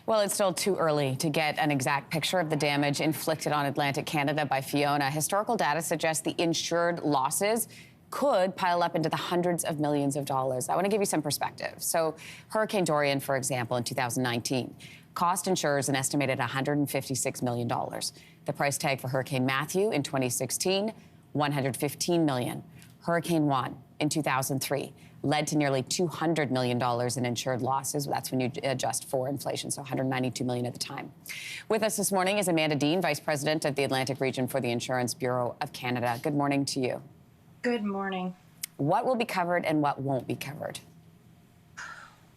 Well, it's still too early to get an exact picture of the damage inflicted on Atlantic Canada by Fiona. Historical data suggests the insured losses could pile up into the hundreds of millions of dollars. I want to give you some perspective. So Hurricane Dorian, for example, in 2019, cost insurers an estimated $156 million. The price tag for Hurricane Matthew in 2016, $115 million. Hurricane Juan in 2003 led to nearly $200 million in insured losses. That's when you adjust for inflation, so $192 million at the time. With us this morning is Amanda Dean, Vice President of the Atlantic Region for the Insurance Bureau of Canada. Good morning to you. Good morning. What will be covered and what won't be covered?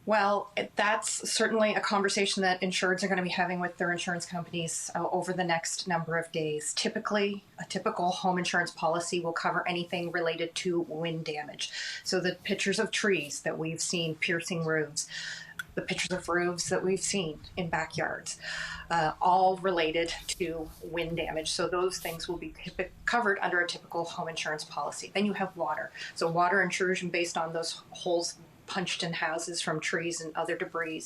Well, that's certainly a conversation that insureds are going to be having with their insurance companies over the next number of days. Typically, a typical home insurance policy will cover anything related to wind damage. So the pictures of trees that we've seen piercing roofs, the pictures of roofs that we've seen in backyards, all related to wind damage. So those things will be covered under a typical home insurance policy. Then you have water. So water intrusion based on those holes punched in houses from trees and other debris,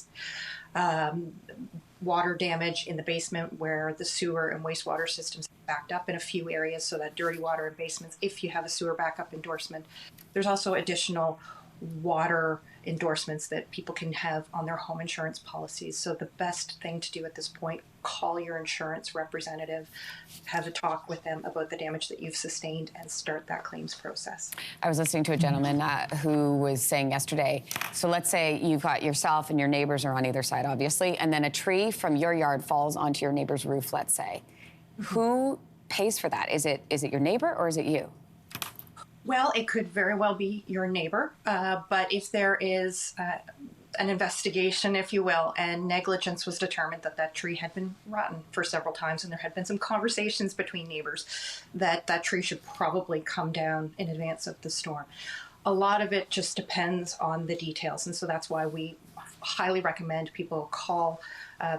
water damage in the basement where the sewer and wastewater systems backed up in a few areas, so that dirty water in basements if you have a sewer backup endorsement. There's also additional water endorsements that people can have on their home insurance policies. So the best thing to do at this point, call your insurance representative, have a talk with them about the damage that you've sustained, and start that claims process. I was listening to a gentleman who was saying yesterday, so let's say you've got yourself and your neighbors are on either side, obviously, and then a tree from your yard falls onto your neighbor's roof, let's say. Who pays for that? Is it your neighbor or is it you? Well, it could very well be your neighbor, but if there is an investigation, if you will, and negligence was determined that that tree had been rotten for several times and there had been some conversations between neighbors that that tree should probably come down in advance of the storm. A lot of it just depends on the details, and so that's why we highly recommend people call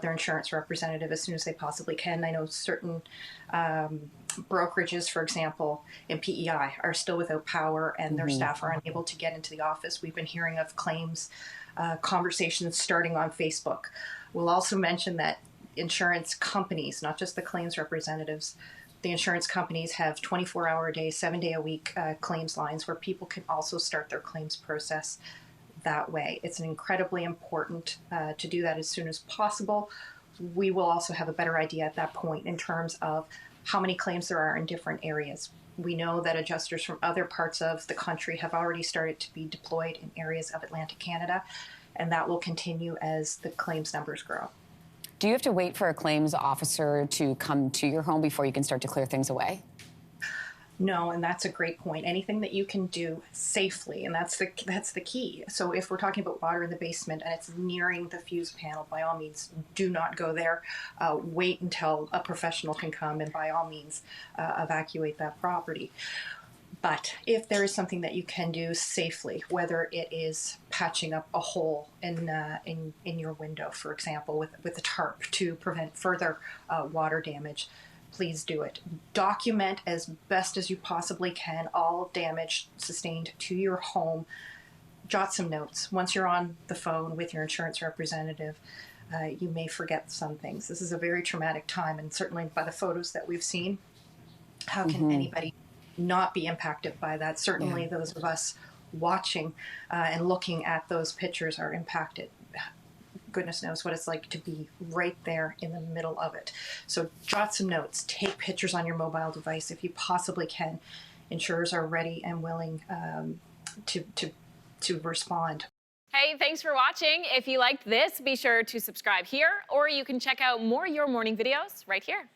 their insurance representative as soon as they possibly can. I know certain brokerages, for example, in PEI are still without power and their staff are unable to get into the office. We've been hearing of claims conversations starting on Facebook. We'll also mention that insurance companies, not just the claims representatives, the insurance companies have 24-hour-a-day, 7-day-a-week claims lines where people can also start their claims process that way. It's incredibly important to do that as soon as possible. We will also have a better idea at that point in terms of how many claims there are in different areas. We know that adjusters from other parts of the country have already started to be deployed in areas of Atlantic Canada, and that will continue as the claims numbers grow. Do you have to wait for a claims officer to come to your home before you can start to clear things away? No, and that's a great point. Anything that you can do safely, and that's the key. So if we're talking about water in the basement and it's nearing the fuse panel, by all means, do not go there. Wait until a professional can come and by all means evacuate that property. But if there is something that you can do safely, whether it is patching up a hole in your window, for example, with a tarp to prevent further water damage, please do it. Document as best as you possibly can all damage sustained to your home. Jot some notes. Once you're on the phone with your insurance representative, you may forget some things. This is a very traumatic time, and certainly by the photos that we've seen, how can anybody not be impacted by that? Certainly those of us watching and looking at those pictures are impacted. Goodness knows what it's like to be right there in the middle of it. So jot some notes, take pictures on your mobile device if you possibly can. Insurers are ready and willing to respond. Hey, thanks for watching. If you liked this, be sure to subscribe here, or you can check out more Your Morning videos right here.